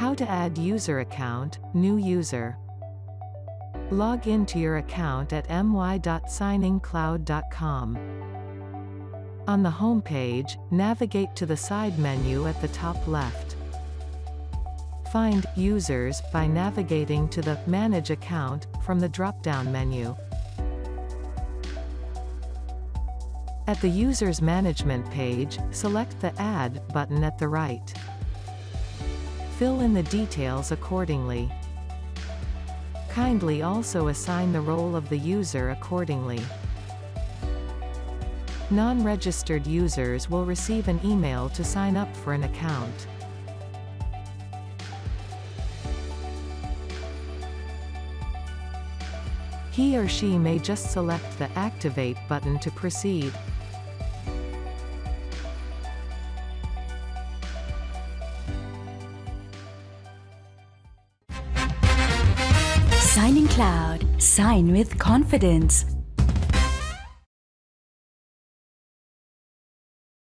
How to add user account, new user. Log into your account at my.signingcloud.com. On the home page, navigate to the side menu at the top left. Find Users by navigating to the Manage Account from the drop-down menu. At the Users Management page, select the Add button at the right. Fill in the details accordingly. Kindly also assign the role of the user accordingly. Non-registered users will receive an email to sign up for an account. He or she may just select the Activate button to proceed. SigningCloud. Sign with confidence.